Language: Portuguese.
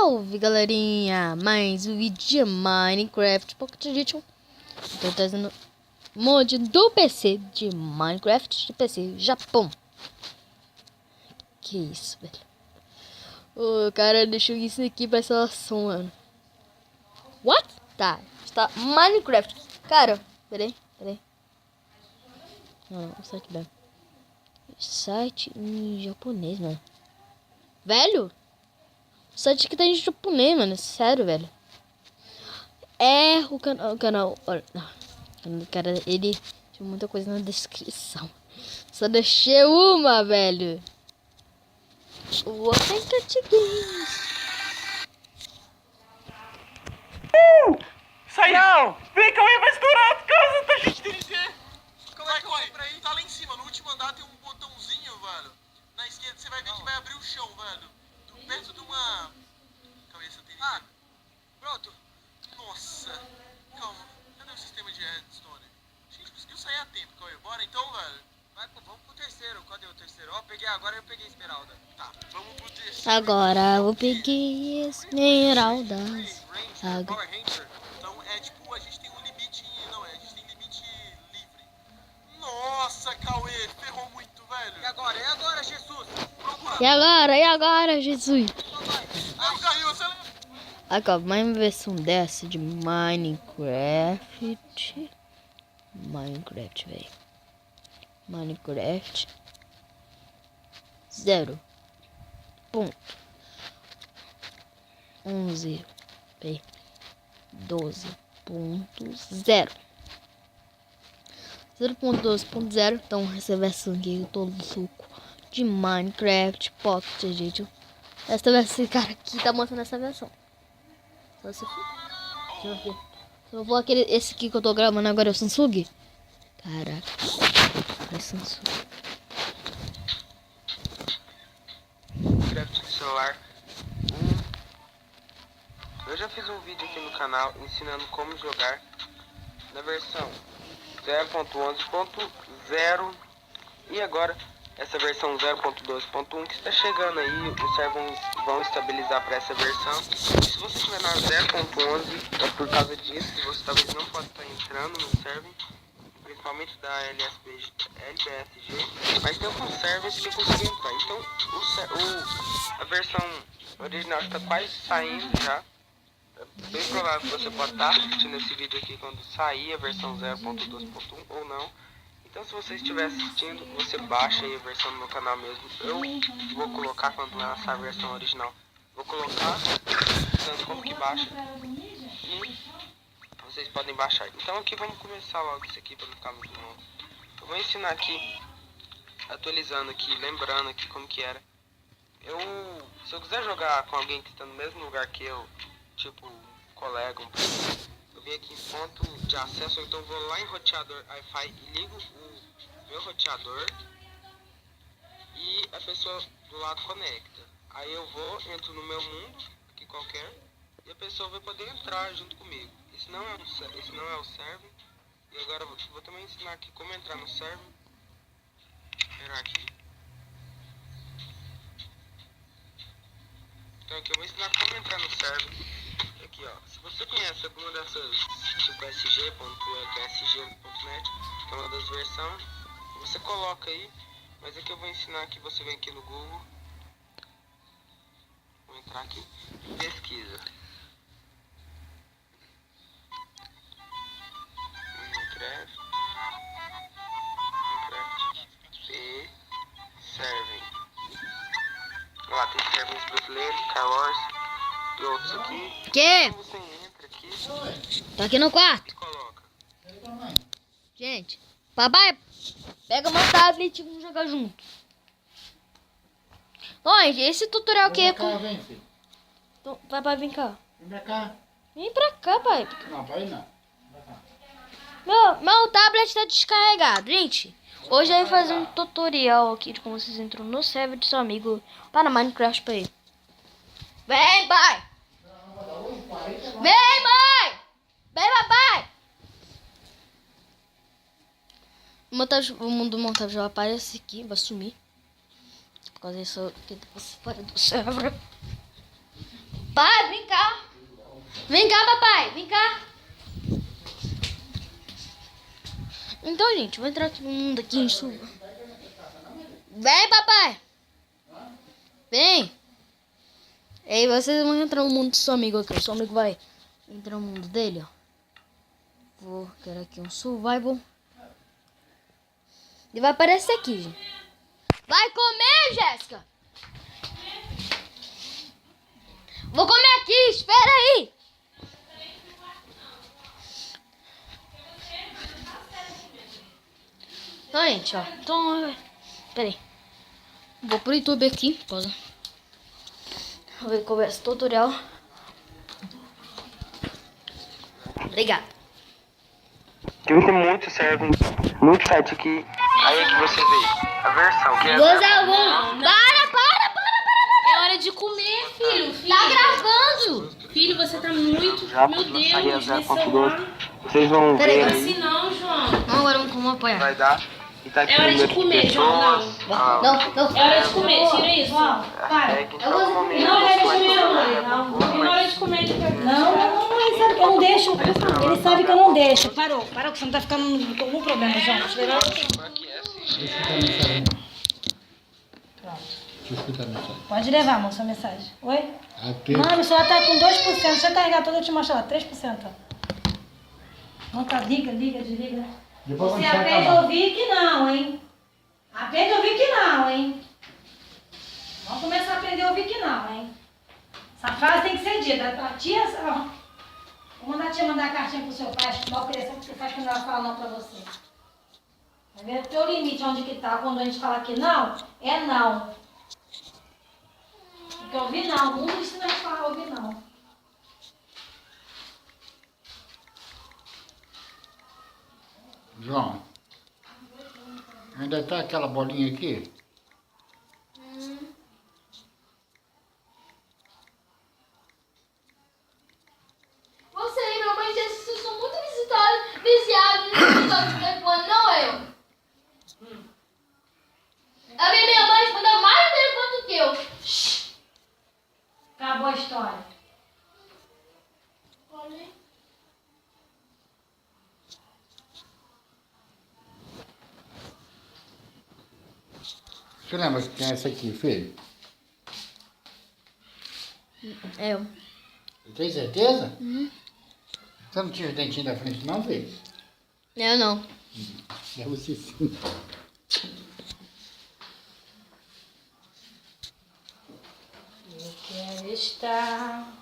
Salve galerinha, mais um vídeo de Minecraft Pocket Edition. Tô trazendo mod do PC de Minecraft de PC Japão. Que isso, velho. O cara deixou isso aqui pra instalação, mano. What? Tá, está Minecraft. Cara, peraí. Não, o site dá. Site em japonês, mano. Velho? O site aqui tá em japonês, mano. Sério, velho. É o canal. Olha, cara, ele tinha muita coisa na descrição. Só deixei uma, velho. O Authentic Games. Sai não! Vem que eu ia mais estourar a casa da gente dirigir! Como é que eu compro aí? Tá lá em cima, no último andar tem um botãozinho, velho. Na esquerda você vai ver que vai abrir o chão, velho. Perto de uma... Calma aí, você tem... Ah, pronto. Nossa. Calma, cadê o sistema de redstone? A gente conseguiu sair a tempo, Cauê. Bora então, velho? Vamos pro terceiro. Cadê o terceiro? Ó, peguei agora, eu peguei esmeralda. Tá, vamos pro terceiro. Agora eu peguei esmeraldas. Power Ranger. Então é tipo, a gente tem um limite... Não, a gente tem limite livre. Nossa, Cauê, ferrou muito, velho. E agora, Jesus? Procura. E agora, Jesus? Ah, o carrinho, você... Agora, mais uma versão dessa de Minecraft, velho. Minecraft 0.11 12.0 0.12.0. Então essa versão aqui eu tô no suco de Minecraft Pocket Edition. Essa versão, esse cara aqui tá mostrando essa versão. Só se for aquele, esse aqui que eu tô gravando agora é o Samsung. Caraca, é Samsung. Minecraft de celular. Eu já fiz um vídeo aqui no canal ensinando como jogar na versão 0.11.0 e agora essa versão 0.12.1 que está chegando aí. Os servers vão estabilizar para essa versão. E se você estiver na 0.11 é por causa disso que você talvez não possa estar entrando no server, principalmente da LBSG, mas tem alguns servers que eu consegui entrar. Então a versão original está quase saindo já. É bem provável que você pode estar assistindo esse vídeo aqui quando sair a versão 0.2.1 ou não. Então se você estiver assistindo, você baixa aí a versão no meu canal mesmo. Eu vou colocar quando lançar a versão original. Vou colocar mostrando como que baixa. E vocês podem baixar. Então aqui vamos começar logo isso aqui para não ficar muito longo. Eu vou ensinar aqui, atualizando aqui, lembrando aqui como que era. Se eu quiser jogar com alguém que está no mesmo lugar que eu, tipo um colega, eu venho aqui em ponto de acesso, então vou lá em roteador Wi-Fi e ligo o meu roteador e a pessoa do lado conecta. Aí eu entro no meu mundo, aqui qualquer, e a pessoa vai poder entrar junto comigo. Esse não é o server. E agora eu vou também ensinar aqui como entrar no server. Esperar aqui. Então aqui eu vou ensinar como entrar no server. Aqui ó, se você conhece alguma dessas, tipo sg.lbsg.net, que é uma das versões, você coloca aí. Mas aqui eu vou ensinar que você vem aqui no Google. Vou entrar aqui e pesquisa. Minecraft servem. Lá tem servers brasileiros, Car Wars e outros aqui. Que? Então você entra aqui. Tô aqui no quarto. E coloca. Gente, papai, pega meu tablet e vamos jogar junto. Onde? Esse tutorial aqui é com... Vem, filho. Então, papai, vem cá. Vem pra cá. Vem pra cá, pai. Não, vai não. Vai cá. Meu tablet tá descarregado, gente. Hoje eu vou fazer um tutorial aqui de como vocês entram no server do seu amigo para Minecraft pra ele. Vem, pai! Vem, mãe! Vem, papai! O mundo montagem vai aparecer aqui, vai sumir. Por causa disso que tá fora do server. Vai, vem cá. Vem cá, papai. Vem cá. Então, gente, vou entrar todo mundo aqui em chuva. Vem, papai. Vem. E aí, vocês vão entrar no mundo do seu amigo aqui. O seu amigo vai entrar no mundo dele, ó. Vou criar aqui um survival. E vai aparecer aqui, gente. Vai comer, Jéssica. Vou comer aqui, espera aí. Então, gente, ó. Então, peraí. Vou pro YouTube aqui. Pausa. Vou ver qual é esse tutorial. Obrigado. Tem muito serve, muito site aqui. Aí é que você vê a versão que é Para. É hora de comer, filho. Tá gravando. Filho, você tá muito... já Meu quando sair a Deus, nesse 0.12. celular. Vocês vão Peraí, ver Assim aí, não, João. Não, agora vamos apoiar. vai dar. E tá aqui É hora o de número de comer, João, pessoas, Não. É hora de comer, tira isso. a hashtag, então vamos ver. Não, é hora de comer, Não, não. Não é hora de comer. Não, ele sabe que eu não deixo. Ele sabe que eu não deixo. Parou, que você não tá ficando com algum problema, João. Deixa eu escutar a mensagem. Pronto. Deixa eu escutar a mensagem. Pode levar, moça, a mensagem. Oi? Aqui. Mano, o celular tá com 2%. Deixa eu carregar todo, eu te mostro lá. 3%. ó. Não tá, liga, desliga. Depois Você quando você aprende a acabar. ouvir que não, hein? Aprende a ouvir que não, hein? Vamos começar a aprender a ouvir que não, hein? Essa frase tem que ser dita. A tia, ó, vou mandar a tia mandar a cartinha pro seu pai, uma opressão que você faz quando ela fala não pra você. Tá vendo? Porque o limite onde que tá, quando a gente fala que não, é não. Porque ouvir não, o mundo ensina a gente falar ouvir não. João. Ainda tá aquela bolinha aqui? Você e minha mãe vocês são muito viciados nesse negócio de telefone, não eu. A minha mãe manda mais no telefone do que eu. Acabou a história. Você lembra quem é essa aqui, filho? Eu. Tem certeza? Você não tinha os dentinhos da frente não, filho? Eu não. É você sim. Eu quero estar